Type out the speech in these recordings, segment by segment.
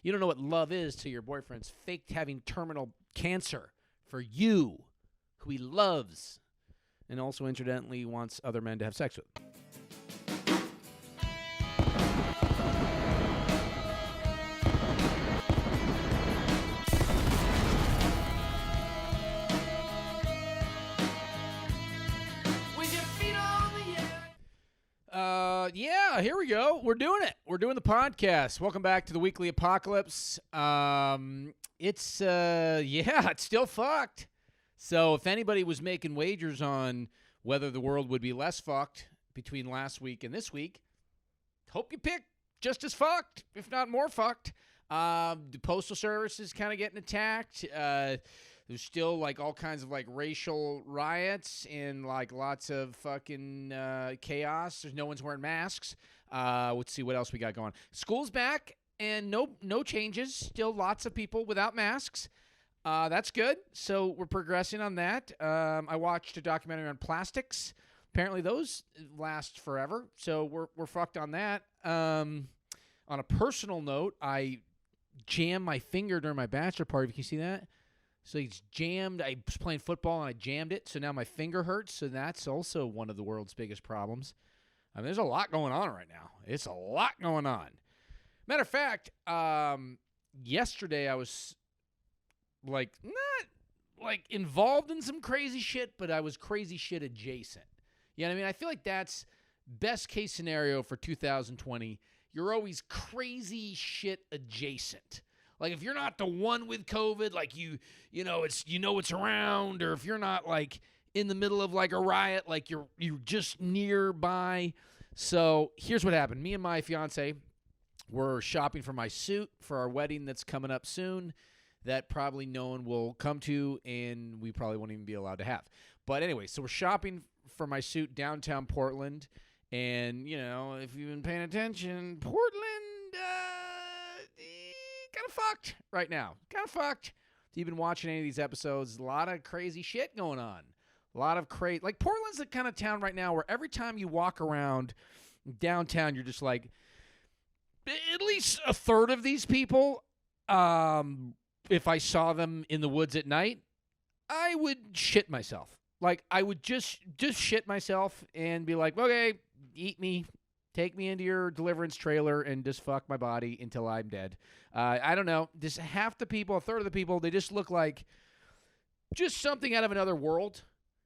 You don't know what love is till your boyfriend's faked having terminal cancer for you, who he loves, and also incidentally wants other men to have sex with. Yeah, here we go. We're doing it. We're doing the podcast. Welcome back to the Weekly Apocalypse. It's still fucked. So if anybody was making wagers on whether the world would be less fucked between last week and this week, hope you pick just as fucked, if not more fucked. The Postal Service is kind of getting attacked. There's still, like, all kinds of, like, racial riots and, like, lots of fucking chaos. There's no one's wearing masks. Let's see what else we got going. School's back, and no changes. Still lots of people without masks. That's good. So we're progressing on that. I watched a documentary on plastics. Apparently those last forever. So we're fucked on that. On a personal note, I jammed my finger during my bachelor party. Can you see that? So he's jammed. I was playing football and I jammed it, so now my finger hurts. So that's also one of the world's biggest problems. I mean, there's a lot going on right now. It's a lot going on. Matter of fact, yesterday I was not like involved in some crazy shit, but I was crazy shit adjacent. You know what I mean? I feel like that's best case scenario for 2020. You're always crazy shit adjacent. Like, if you're not the one with COVID, like, it's around, or if you're not, like, in the middle of, like, a riot, like, you're just nearby. So here's what happened. Me and my fiance were shopping for my suit for our wedding that's coming up soon that probably no one will come to, and we probably won't even be allowed to have. But anyway, so we're shopping for my suit downtown Portland, and, you know, if you've been paying attention, Portland, kind of fucked right now. Kind of fucked. If you've been watching any of these episodes, a lot of crazy shit going on. A lot of crazy. Like, Portland's the kind of town right now where every time you walk around downtown, you're just like, at least a third of these people, if I saw them in the woods at night, I would shit myself. Like, I would just shit myself and be like, okay, eat me. Take me into your deliverance trailer and just fuck my body until I'm dead. I don't know. Just half the people, a third of the people, they just look like just something out of another world.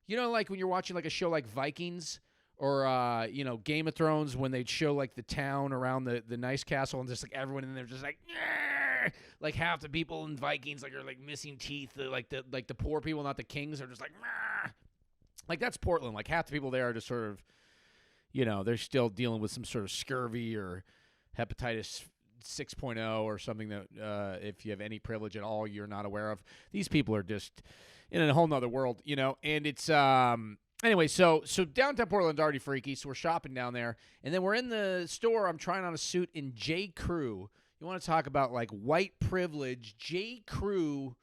You know, like when you're watching like a show like Vikings or, Game of Thrones, when they'd show like the town around the nice castle and just like everyone in there just like, "Nyeh!" Like half the people in Vikings like are like missing teeth. Like the poor people, not the kings, are just like, "Nyeh!" Like that's Portland. Like half the people there are just sort of, you know, they're still dealing with some sort of scurvy or hepatitis 6.0 or something that if you have any privilege at all, you're not aware of. These people are just in a whole nother world, you know, and it's anyway, so downtown Portland's already freaky, so we're shopping down there, and then we're in the store. I'm trying on a suit in J. Crew. You want to talk about, like, white privilege. J. Crew,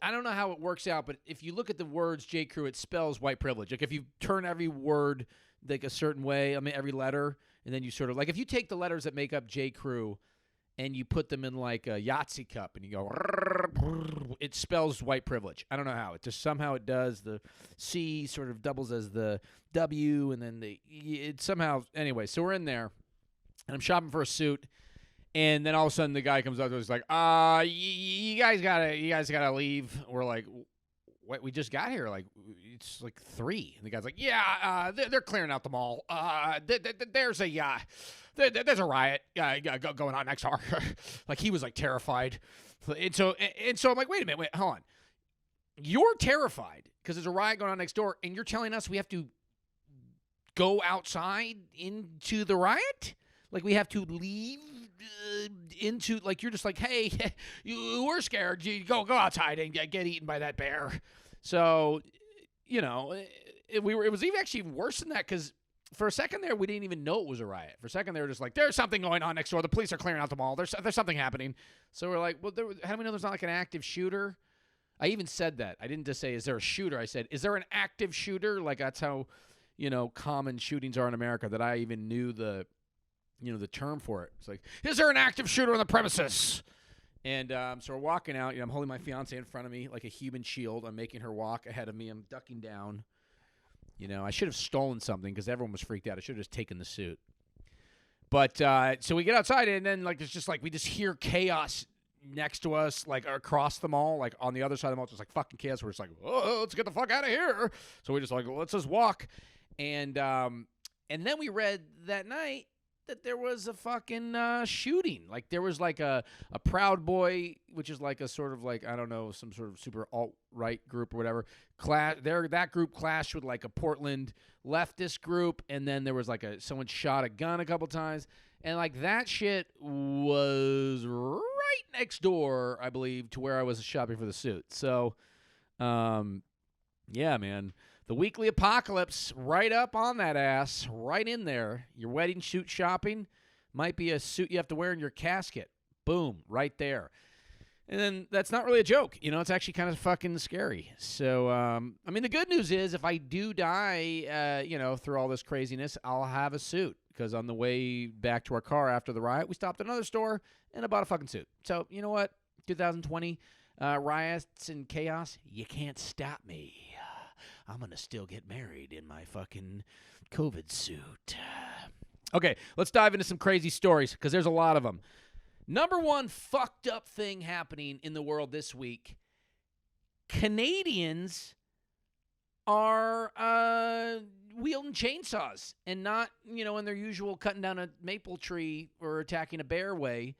I don't know how it works out, but if you look at the words J. Crew, it spells white privilege. Like, if you turn every word like a certain way, I mean, every letter, and then you sort of, like, if you take the letters that make up J. Crew and you put them in, like, a Yahtzee cup and you go, it spells white privilege. I don't know how. It just somehow it does. The C sort of doubles as the W, and then it somehow, anyway, so we're in there, and I'm shopping for a suit, and then all of a sudden the guy comes up to us like, you guys gotta leave. We're like, what? We just got here. Like, it's like 3. And the guy's like, yeah, they're clearing out the mall. There's a riot going on next door. Like, he was like terrified. And so I'm like, wait a minute, hold on. You're terrified because there's a riot going on next door, and you're telling us we have to go outside into the riot? Like, we have to leave into, like, you're just like, hey, we're scared. You go outside and get eaten by that bear. So, you know, it was even actually worse than that, because for a second there, we didn't even know it was a riot. For a second, they were just like, there's something going on next door. The police are clearing out the mall. There's something happening. So we're like, well, how do we know there's not like an active shooter? I even said that. I didn't just say, is there a shooter? I said, is there an active shooter? Like, that's how, you know, common shootings are in America, that I even knew the term for it. It's like, is there an active shooter on the premises? And so we're walking out. I'm holding my fiance in front of me like a human shield. I'm making her walk ahead of me. I'm ducking down. I should have stolen something because everyone was freaked out. I should have just taken the suit. But so we get outside, and then it's just we just hear chaos next to us, across the mall, on the other side of the mall, just fucking chaos. We're just oh, let's get the fuck out of here. So we're just let's just walk. And then we read that night that there was a fucking shooting. There was a Proud Boy, which is a sort of I don't know, some sort of super alt-right group or whatever. That group clashed with a Portland leftist group, and then there was someone shot a gun a couple times, and that shit was right next door, I believe, to where I was shopping for the suit. So, yeah, man. The weekly apocalypse right up on that ass, right in there. Your wedding suit shopping might be a suit you have to wear in your casket. Boom, right there. And then that's not really a joke. It's actually kind of fucking scary. So, the good news is if I do die, through all this craziness, I'll have a suit. Because on the way back to our car after the riot, we stopped at another store and I bought a fucking suit. So, you know what? 2020, riots and chaos, you can't stop me. I'm going to still get married in my fucking COVID suit. Okay, let's dive into some crazy stories because there's a lot of them. Number one fucked up thing happening in the world this week. Canadians are wielding chainsaws and not, in their usual cutting down a maple tree or attacking a bear way.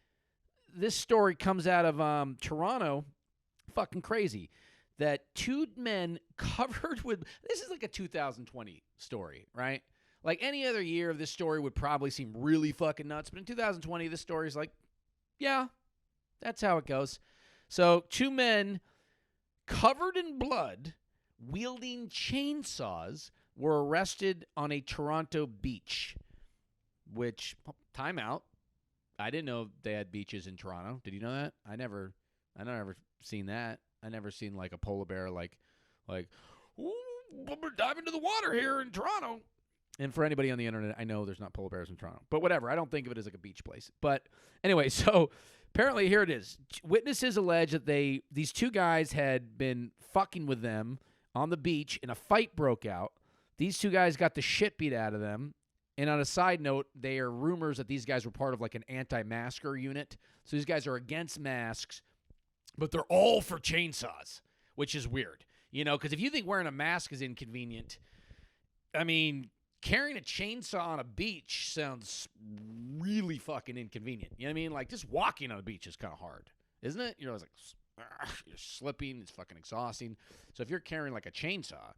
This story comes out of Toronto. Fucking crazy. That two men covered with, this is a 2020 story, right? Any other year, this story would probably seem really fucking nuts. But in 2020, this story is yeah, that's how it goes. So two men covered in blood, wielding chainsaws, were arrested on a Toronto beach, which, timeout. I didn't know they had beaches in Toronto. Did you know that? I never seen that. I never seen a polar bear ooh, we're diving into the water here in Toronto. And for anybody on the internet, I know there's not polar bears in Toronto. But whatever, I don't think of it as a beach place. But anyway, so apparently here it is. Witnesses allege that these two guys had been fucking with them on the beach and a fight broke out. These two guys got the shit beat out of them. And on a side note, there are rumors that these guys were part of an anti-masker unit. So these guys are against masks. But they're all for chainsaws, which is weird. Because if you think wearing a mask is inconvenient, carrying a chainsaw on a beach sounds really fucking inconvenient. You know what I mean? Just walking on a beach is kind of hard, isn't it? You're always you're slipping. It's fucking exhausting. So if you're carrying a chainsaw,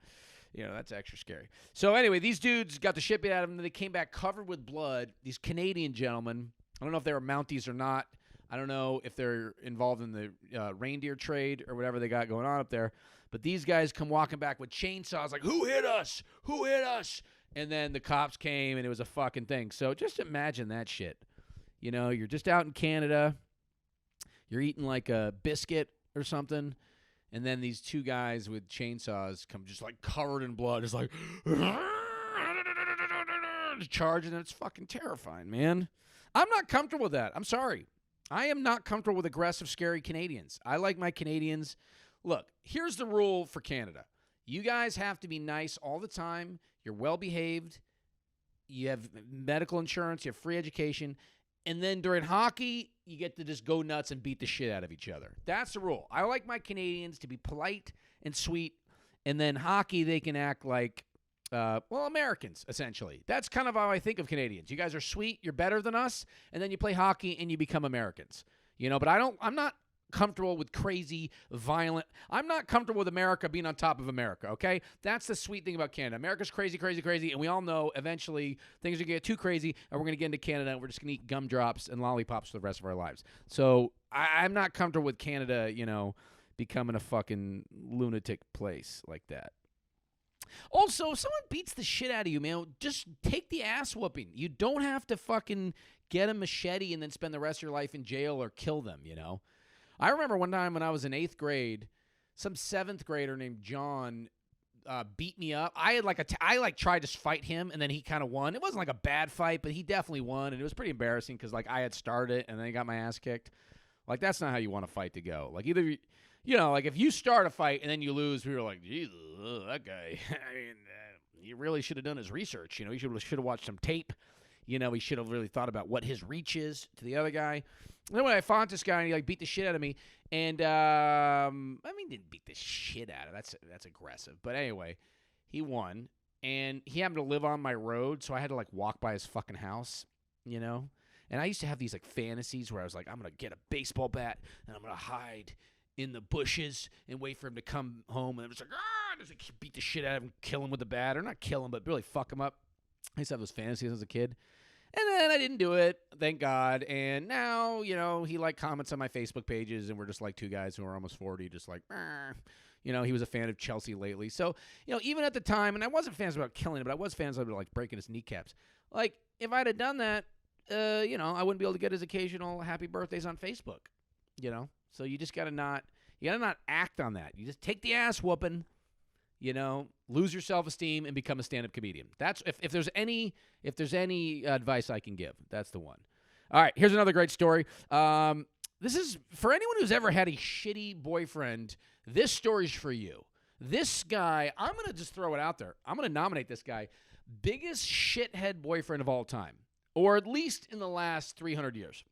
that's extra scary. So anyway, these dudes got the shit beat out of them. They came back covered with blood. These Canadian gentlemen, I don't know if they were Mounties or not. I don't know if they're involved in the reindeer trade or whatever they got going on up there. But these guys come walking back with chainsaws who hit us? Who hit us? And then the cops came, and it was a fucking thing. So just imagine that shit. You're just out in Canada. You're eating a biscuit or something. And then these two guys with chainsaws come just covered in blood. It's charging. And it's fucking terrifying, man. I'm not comfortable with that. I'm sorry. I am not comfortable with aggressive, scary Canadians. I like my Canadians. Look, here's the rule for Canada. You guys have to be nice all the time. You're well-behaved. You have medical insurance. You have free education. And then during hockey, you get to just go nuts and beat the shit out of each other. That's the rule. I like my Canadians to be polite and sweet. And then hockey, they can act like, Americans, essentially. That's kind of how I think of Canadians. You guys are sweet. You're better than us. And then you play hockey and you become Americans. But I'm not comfortable with crazy, violent. I'm not comfortable with America being on top of America, okay? That's the sweet thing about Canada. America's crazy, crazy, crazy, and we all know eventually things are going to get too crazy, and we're going to get into Canada, and we're just going to eat gumdrops and lollipops for the rest of our lives. So I'm not comfortable with Canada, becoming a fucking lunatic place like that. Also, if someone beats the shit out of you, man, just take the ass whooping. You don't have to fucking get a machete and then spend the rest of your life in jail or kill them, I remember one time when I was in 8th grade, some 7th grader named John beat me up. I had I tried to fight him, and then he kind of won. It wasn't like a bad fight, but he definitely won, and it was pretty embarrassing because like I had started and then I got my ass kicked. Like that's not how you want a fight to go. Like either like if you start a fight and then you lose, we were like, Jesus, that guy. I mean, he really should have done his research. He should have watched some tape. He should have really thought about what his reach is to the other guy. Anyway, I fought this guy, and he beat the shit out of me. And didn't beat the shit out of him. That's aggressive. But anyway, he won, and he happened to live on my road, so I had to walk by his fucking house, And I used to have these fantasies where I was like, I'm gonna get a baseball bat and I'm gonna hide in the bushes and wait for him to come home, and I'm just beat the shit out of him, kill him with the bat, or not kill him, but really fuck him up. I used to have those fantasies as a kid. And then I didn't do it, thank God. And now, he comments on my Facebook pages, and we're just like two guys who are almost 40, just he was a fan of Chelsea lately. So, even at the time, and I wasn't fans about killing him, but I was fans of breaking his kneecaps. If I'd have done that, I wouldn't be able to get his occasional happy birthdays on Facebook, So you just gotta not act on that. You just take the ass whooping, lose your self-esteem and become a stand-up comedian. That's if there's any advice I can give, that's the one. All right, here's another great story. This is for anyone who's ever had a shitty boyfriend. This story's for you. This guy, I'm going to just throw it out there. I'm going to nominate this guy biggest shithead boyfriend of all time, or at least in the last 300 years.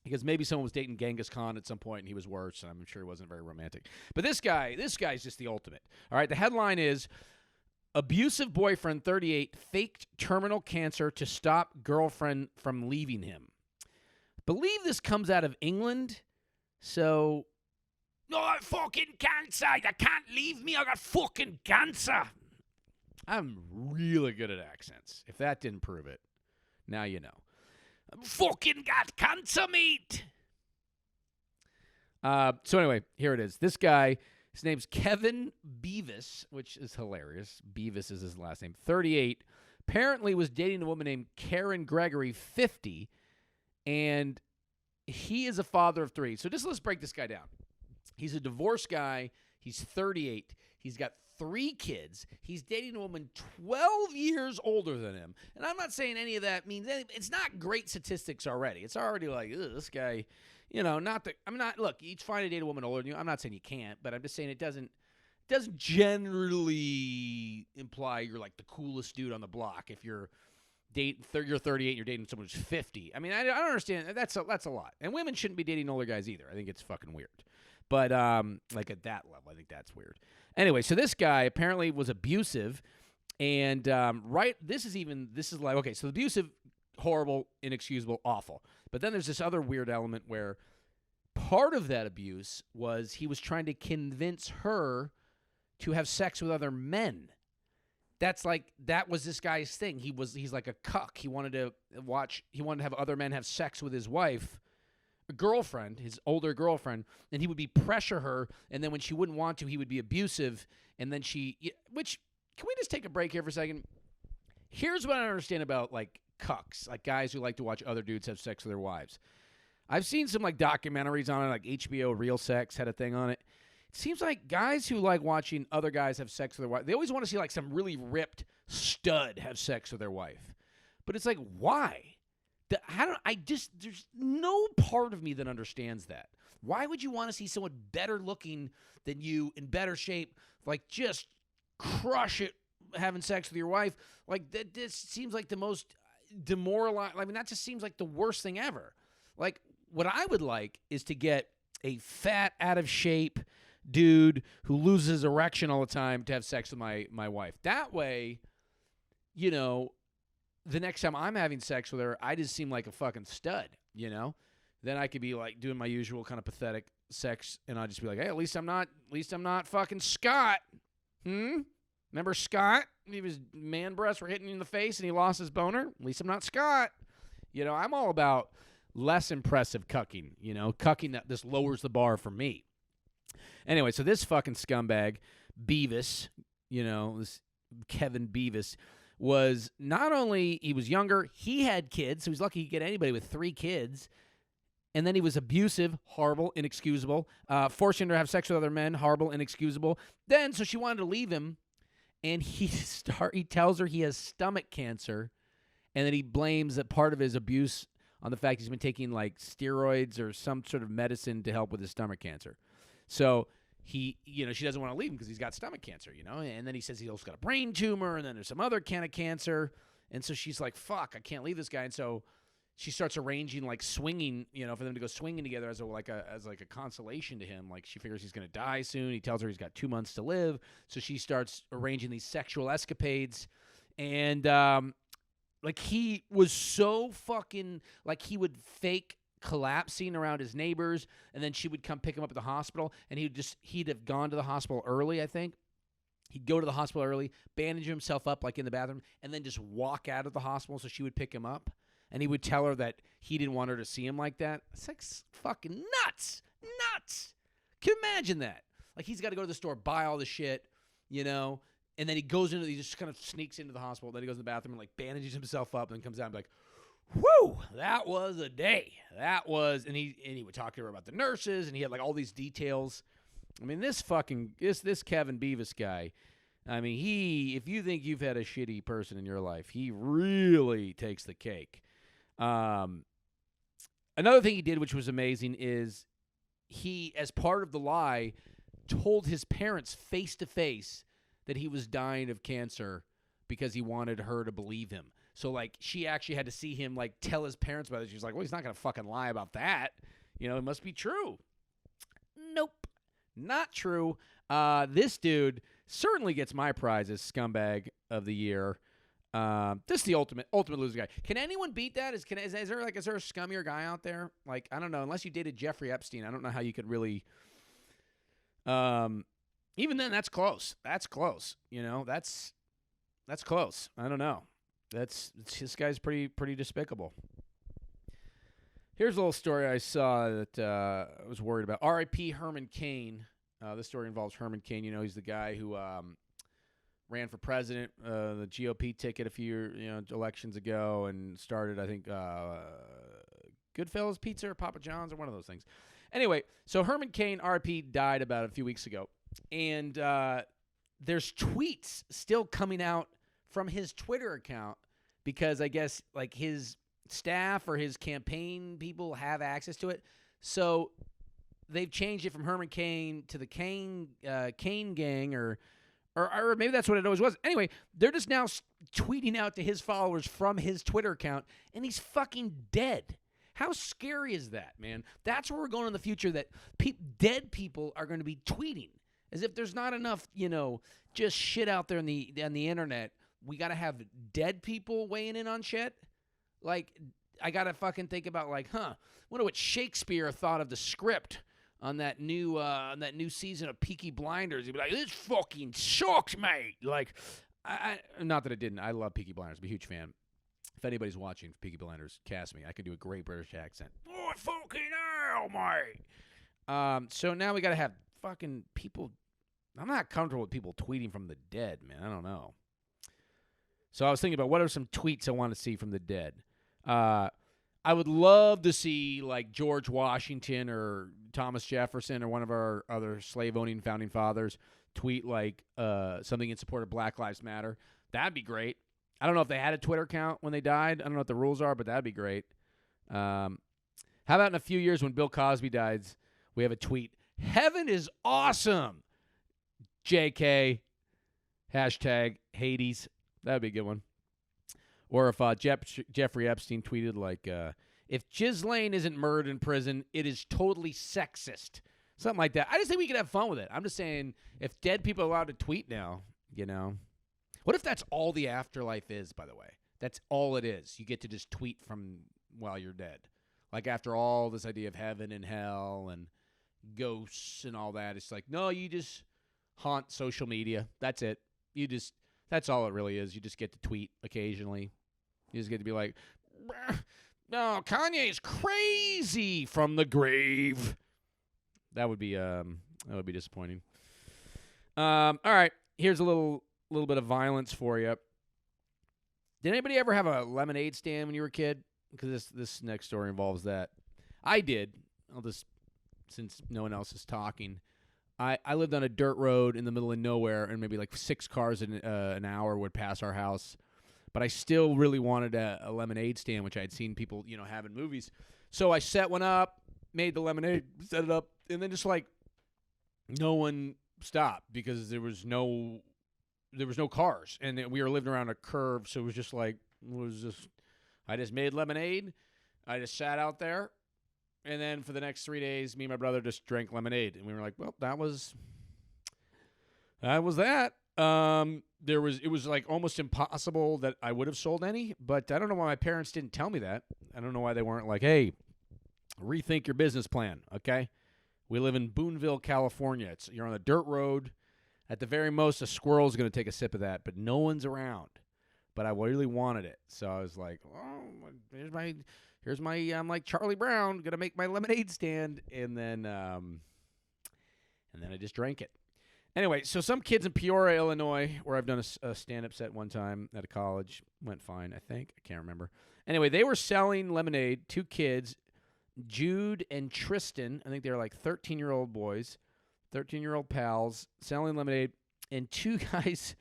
Because maybe someone was dating Genghis Khan at some point and he was worse, and I'm sure he wasn't very romantic. But this guy's just the ultimate. All right, the headline is, abusive boyfriend 38 faked terminal cancer to stop girlfriend from leaving him. Believe this comes out of England, so... No, I fucking cancer. You can't leave me. I got fucking cancer. I'm really good at accents. If that didn't prove it, now you know. I fucking got cancer, mate. So anyway, here it is. This guy, his name's Kevin Beavis, which is hilarious. Beavis is his last name. 38. Apparently was dating a woman named Karen Gregory, 50. And he is a father of 3. So let's break this guy down. He's a divorced guy. He's 38. He's got 3 kids. He's dating a woman 12 years older than him. And I'm not saying any of that means anything. It's not great statistics already. It's already like, this guy, look, it's fine to date a woman older than you. I'm not saying you can't, but I'm just saying it doesn't generally imply you're like the coolest dude on the block if you're 38 and you're dating someone who's 50. I mean, I don't understand. That's a lot. And women shouldn't be dating older guys either. I think it's fucking weird. But at that level, I think that's weird. Anyway, so this guy apparently was abusive, and this is like, okay, so abusive, horrible, inexcusable, awful. But then there's this other weird element where part of that abuse was he was trying to convince her to have sex with other men. That was this guy's thing. He's like a cuck. He wanted to have other men have sex with his wife, girlfriend, his older girlfriend, and he would pressure her, and then when she wouldn't want to, he would be abusive, and then can we just take a break here for a second? Here's what I don't understand about cucks, guys who like to watch other dudes have sex with their wives. I've seen some documentaries on it, like HBO Real Sex had a thing on it. It seems like guys who like watching other guys have sex with their wife, they always want to see some really ripped stud have sex with their wife. But it's like, why? There's no part of me that understands that. Why would you want to see someone better looking than you, in better shape, just crush it having sex with your wife? This seems like the most demoralizing. I mean, that just seems like the worst thing ever. What I would like is to get a fat, out of shape dude who loses his erection all the time to have sex with my wife. That way, the next time I'm having sex with her, I just seem like a fucking stud, Then I could be doing my usual kind of pathetic sex, and I'd just be like, hey, at least I'm not fucking Scott. Remember Scott? His man breasts were hitting him in the face and he lost his boner. At least I'm not Scott. I'm all about less impressive cucking, cucking that this lowers the bar for me. Anyway, so this fucking scumbag, Beavis, this Kevin Beavis, was not only, he was younger, he had kids, so he's lucky he could get anybody with 3 kids, and then he was abusive, horrible, inexcusable, forcing her to have sex with other men, horrible, inexcusable. Then, so she wanted to leave him, and he tells her he has stomach cancer, and then he blames that part of his abuse on the fact he's been taking like steroids or some sort of medicine to help with his stomach cancer. So she doesn't want to leave him because he's got stomach cancer, and then he says he's also got a brain tumor, and then there's some other kind of cancer. And so she's like, fuck, I can't leave this guy. And so she starts arranging like swinging, for them to go swinging together as a consolation to him. Like she figures he's going to die soon. He tells her he's got 2 months to live. So she starts arranging these sexual escapades. And like he was so fucking, like he would fake collapsing around his neighbors, and then she would come pick him up at the hospital, and he'd have gone to the hospital early, I think. He'd go to the hospital early, bandage himself up like in the bathroom, and then just walk out of the hospital so she would pick him up. And he would tell her that he didn't want her to see him like that. It's like fucking nuts. Nuts. Can you imagine that? Like he's got to go to the store, buy all the shit, and then he just kind of sneaks into the hospital. Then he goes in the bathroom and like bandages himself up, and then comes out and be like, whew, that was a day. That was, and he would talk to her about the nurses, and he had like all these details. I mean, this Kevin Beavis guy, I mean, if you think you've had a shitty person in your life, he really takes the cake. Another thing he did, which was amazing, is he, as part of the lie, told his parents face to face that he was dying of cancer because he wanted her to believe him. So, like, she actually had to see him, like, tell his parents about it. She was like, well, he's not going to fucking lie about that. It must be true. Nope. Not true. This dude certainly gets my prize as scumbag of the year. This is the ultimate loser guy. Can anyone beat that? Is there a scummier guy out there? Like, I don't know. Unless you dated Jeffrey Epstein, I don't know how you could really. Even then, that's close. That's close. That's close. I don't know. This guy's pretty despicable. Here's a little story I saw that I was worried about. R.I.P. Herman Cain. This story involves Herman Cain. He's the guy who ran for president, the GOP ticket a few elections ago, and started, I think, Goodfellas Pizza or Papa John's or one of those things. Anyway, so Herman Cain, R.I.P., died about a few weeks ago. And there's tweets still coming out from his Twitter account because I guess like his staff or his campaign people have access to it. So they've changed it from Herman Cain to the Cain gang or maybe that's what it always was. Anyway, they're just now tweeting out to his followers from his Twitter account, and he's fucking dead. How scary is that, man? That's where we're going in the future, that dead people are going to be tweeting. As if there's not enough, just shit out there on the internet. We got to have dead people weighing in on shit. Like, I got to fucking think about, like, wonder what Shakespeare thought of the script on that new season of Peaky Blinders. He'd be like, this fucking sucks, mate. Like, not that it didn't. I love Peaky Blinders. I'm a huge fan. If anybody's watching Peaky Blinders, cast me. I can do a great British accent. Oh, fucking hell, mate. So now we got to have fucking people. I'm not comfortable with people tweeting from the dead, man. I don't know. So I was thinking about what are some tweets I want to see from the dead. I would love to see like George Washington or Thomas Jefferson or one of our other slave-owning founding fathers tweet like something in support of Black Lives Matter. That'd be great. I don't know if they had a Twitter account when they died. I don't know what the rules are, but that'd be great. How about in a few years when Bill Cosby dies, we have a tweet, heaven is awesome, JK, hashtag Hades. That would be a good one. Or if Jeffrey Epstein tweeted like, if Ghislaine isn't murdered in prison, it is totally sexist. Something like that. I just think we could have fun with it. I'm just saying, if dead people are allowed to tweet now, What if that's all the afterlife is, by the way? That's all it is. You get to just tweet from while you're dead. Like after all this idea of heaven and hell and ghosts and all that, it's like, no, you just haunt social media. That's it. That's all it really is. You just get to tweet occasionally. You just get to be like, no, Kanye's crazy from the grave. That would be disappointing. All right, here's a little bit of violence for you. Did anybody ever have a lemonade stand when you were a kid? Because this next story involves that. I did. Since no one else is talking. I lived on a dirt road in the middle of nowhere, and maybe like 6 cars in an hour would pass our house. But I still really wanted a lemonade stand, which I had seen people, have in movies. So I set one up, made the lemonade, set it up, and then just like no one stopped because there was no cars, and we were living around a curve, so it was just like I just made lemonade. I just sat out there, and then for the next 3 days, me and my brother just drank lemonade, and we were like, well, that was that. It was like almost impossible that I would have sold any, but I don't know why my parents didn't tell me that. I don't know why they weren't like, hey, rethink your business plan, okay? We live in Boonville, California. You're on a dirt road. At the very most, a squirrel's going to take a sip of that, but no one's around. But I really wanted it, so I was like, oh, here's my I'm like Charlie Brown, gonna make my lemonade stand, and then I just drank it. Anyway, so some kids in Peoria, Illinois, where I've done a stand-up set one time at a college, went fine, I think. I can't remember. Anyway, they were selling lemonade, 2 kids, Jude and Tristan. I think they were like 13-year-old boys, 13-year-old pals, selling lemonade, and 2 guys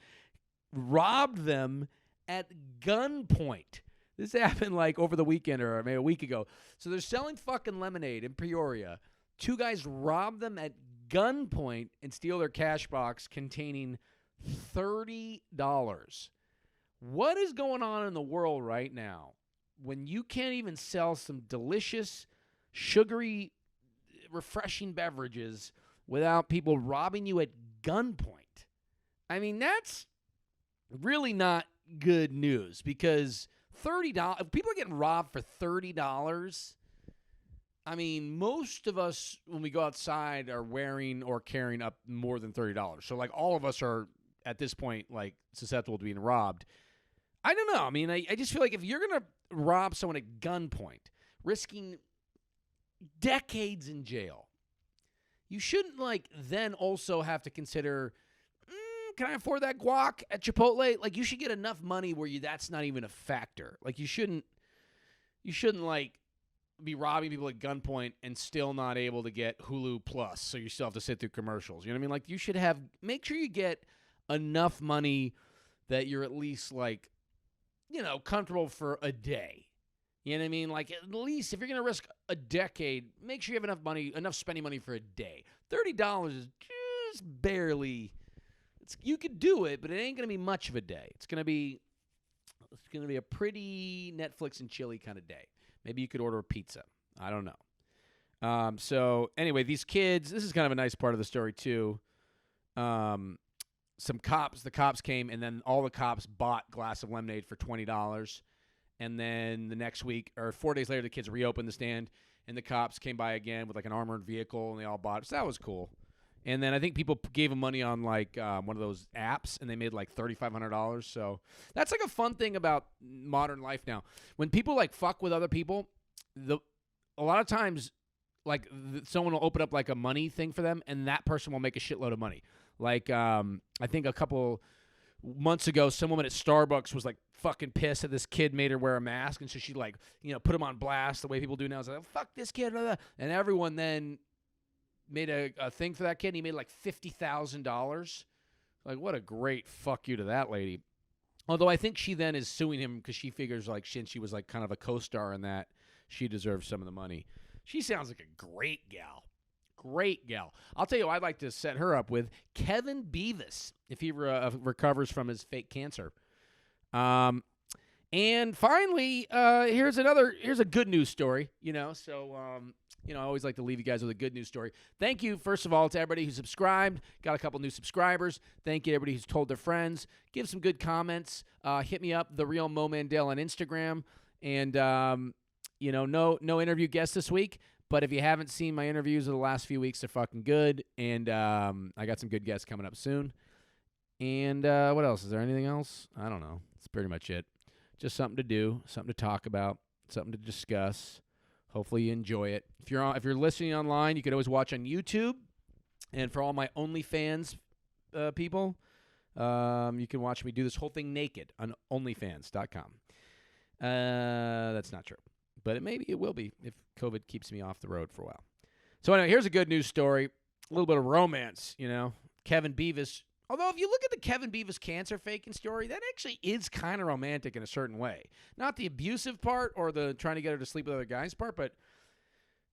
robbed them at gunpoint. This happened like over the weekend or maybe a week ago. So they're selling fucking lemonade in Peoria. 2 guys robbed them at gunpoint and steal their cash box containing $30. What is going on in the world right now when you can't even sell some delicious, sugary, refreshing beverages without people robbing you at gunpoint? I mean, that's really not good news because $30, people are getting robbed for $30. I mean, most of us, when we go outside, are wearing or carrying up more than $30. So, like, all of us are, at this point, like, susceptible to being robbed. I don't know. I mean, I just feel like if you're going to rob someone at gunpoint, risking decades in jail, you shouldn't, like, then also have to consider, can I afford that guac at Chipotle? Like, you should get enough money where that's not even a factor. Like, you shouldn't, like, be robbing people at gunpoint and still not able to get Hulu Plus, so you still have to sit through commercials. You know what I mean? Like, you should make sure you get enough money that you're at least, like, comfortable for a day. You know what I mean? Like, at least if you're going to risk a decade, make sure you have enough spending money for a day. $30 is just barely, you could do it, but it ain't going to be much of a day. It's going to be a pretty Netflix and chili kind of day. Maybe you could order a pizza. I don't know. So anyway, these kids, this is kind of a nice part of the story too. The cops came, and then all the cops bought a glass of lemonade for $20. And then the next week, or 4 days later, the kids reopened the stand, and the cops came by again with like an armored vehicle, and they all bought it. So that was cool. And then I think people gave them money on like one of those apps, and they made like $3,500. So that's like a fun thing about modern life now. When people like fuck with other people, a lot of times like someone will open up like a money thing for them, and that person will make a shitload of money. Like I think a couple months ago, some woman at Starbucks was like fucking pissed that this kid made her wear a mask, and so she like put him on blast the way people do now. It's like, oh, fuck this kid, and everyone then made a thing for that kid, and he made like $50,000. Like, what a great fuck you to that lady. Although I think she then is suing him because she figures like since she was like kind of a co-star in that, she deserves some of the money. She sounds like a great gal. Great gal. I'll tell you, I'd like to set her up with Kevin Beavis if he recovers from his fake cancer. And finally, here's a good news story, I always like to leave you guys with a good news story. Thank you, first of all, to everybody who subscribed. Got a couple new subscribers. Thank you to everybody who's told their friends. Give some good comments. Hit me up, The Real Mo Mandel on Instagram. And, no interview guests this week. But if you haven't seen my interviews of the last few weeks, they're fucking good. And I got some good guests coming up soon. And what else? Is there anything else? I don't know. That's pretty much it. Just something to do, something to talk about, something to discuss. Hopefully you enjoy it. If you're listening online, you can always watch on YouTube. And for all my OnlyFans people, you can watch me do this whole thing naked on OnlyFans.com. That's not true. But maybe it will be if COVID keeps me off the road for a while. So anyway, here's a good news story. a little bit of romance, you know. Kevin Beavis. Although if you look at the Kevin Beavis cancer faking story, that actually is kind of romantic in a certain way. Not the abusive part or the trying to get her to sleep with other guys part, but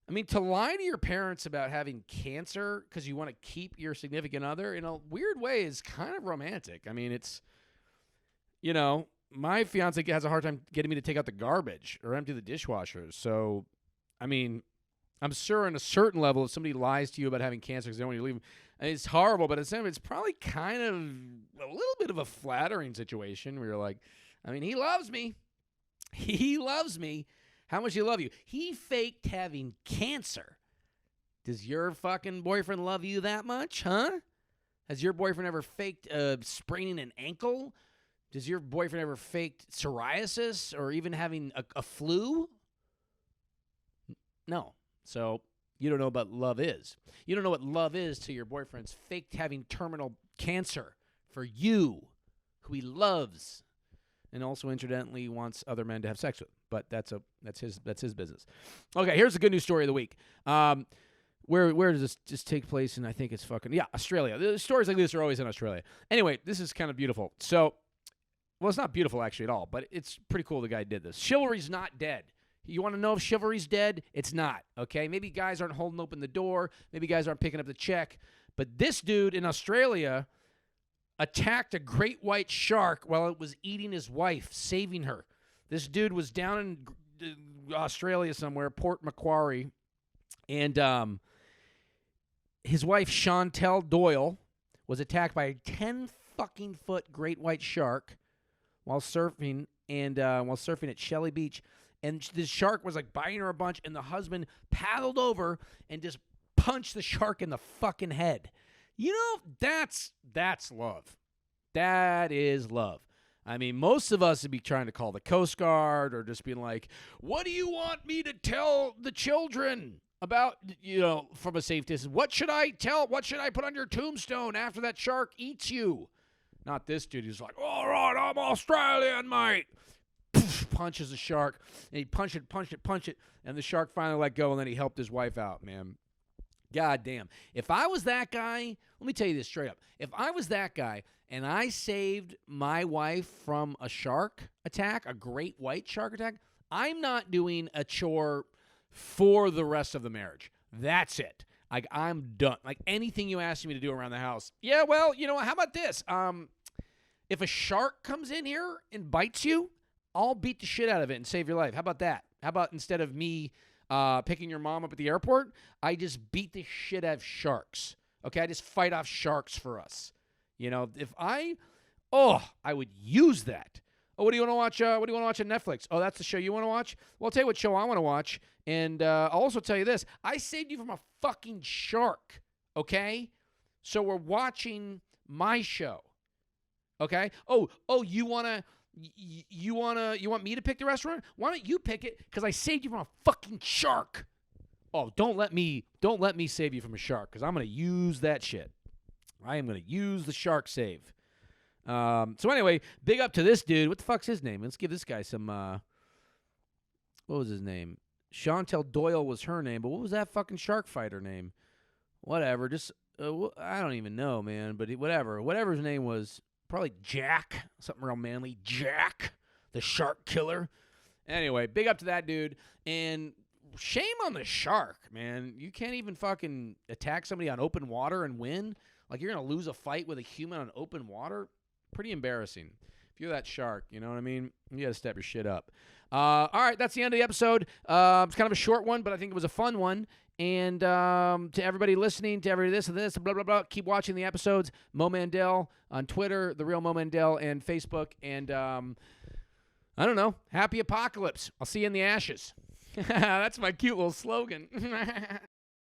I mean, to lie to your parents about having cancer because you want to keep your significant other in a weird way is kind of romantic. I mean, it's, you know, my fiance has a hard time getting me to take out the garbage or empty the dishwasher. So, I mean, I'm sure on a certain level, if somebody lies to you about having cancer because they don't want you to leave, it's horrible, but it's probably kind of a little bit of a flattering situation where you're like, I mean, he loves me. He loves me. How much he love you? He faked having cancer. Does your fucking boyfriend love you that much, huh? Has your boyfriend ever faked spraining an ankle? Does your boyfriend ever faked psoriasis or even having a flu? No. So you don't know what love is. You don't know what love is till your boyfriend's faked having terminal cancer for you, who he loves, and also incidentally wants other men to have sex with. But that's his business. Okay, here's the good news story of the week. Where does this take place? And I think it's Australia. The stories like this are always in Australia. Anyway, this is kind of beautiful. So, well, it's not beautiful actually at all, but it's pretty cool the guy did this. Chivalry's not dead. You want to know if chivalry's dead? It's not, okay? Maybe guys aren't holding open the door. Maybe guys aren't picking up the check. But this dude in Australia attacked a great white shark while it was eating his wife, saving her. This dude was down in Australia somewhere, Port Macquarie, and his wife, Chantel Doyle, was attacked by a 10-fucking-foot great white shark while surfing at Shelley Beach. And this shark was like biting her a bunch, and the husband paddled over and just punched the shark in the fucking head. You know, that's love. That is love. I mean, most of us would be trying to call the Coast Guard or just being like, what do you want me to tell the children about, you know, from a safe distance? What should I put on your tombstone after that shark eats you? Not this dude. He's like, all right, I'm Australian, mate. Punches the shark, and he punched it, and the shark finally let go, and then he helped his wife out, man. God damn. If I was that guy, let me tell you this straight up. If I was that guy and I saved my wife from a shark attack, a great white shark attack, I'm not doing a chore for the rest of the marriage. That's it. Like, I'm done. Like, anything you ask me to do around the house. Yeah, well, you know, how about this? If a shark comes in here and bites you, I'll beat the shit out of it and save your life. How about that? How about instead of me picking your mom up at the airport, I just beat the shit out of sharks. Okay, I just fight off sharks for us. You know, I would use that. Oh, what do you want to watch? What do you want to watch on Netflix? Oh, that's the show you want to watch? Well, I'll tell you what show I want to watch, and I'll also tell you this: I saved you from a fucking shark. Okay, so we're watching my show. Okay. Oh, you want me to pick the restaurant? Why don't you pick it? Because I saved you from a fucking shark. Oh, don't let me save you from a shark, because I'm going to use that shit. I am going to use the shark save. So anyway, big up to this dude. What the fuck's his name? Let's give this guy some, what was his name? Chantel Doyle was her name, but what was that fucking shark fighter name? Whatever, just, I don't even know, man, but whatever his name was. Probably Jack, something real manly. Jack, the shark killer. Anyway, big up to that dude. And shame on the shark, man. You can't even fucking attack somebody on open water and win. Like, you're going to lose a fight with a human on open water? Pretty embarrassing. If you're that shark, you know what I mean? You got to step your shit up. All right, that's the end of the episode. It's kind of a short one, but I think it was a fun one. And to everybody listening, to everybody this and this, blah, blah, blah, keep watching the episodes. Mo Mandel on Twitter, The Real Mo Mandel, and Facebook. And I don't know, happy apocalypse. I'll see you in the ashes. That's my cute little slogan.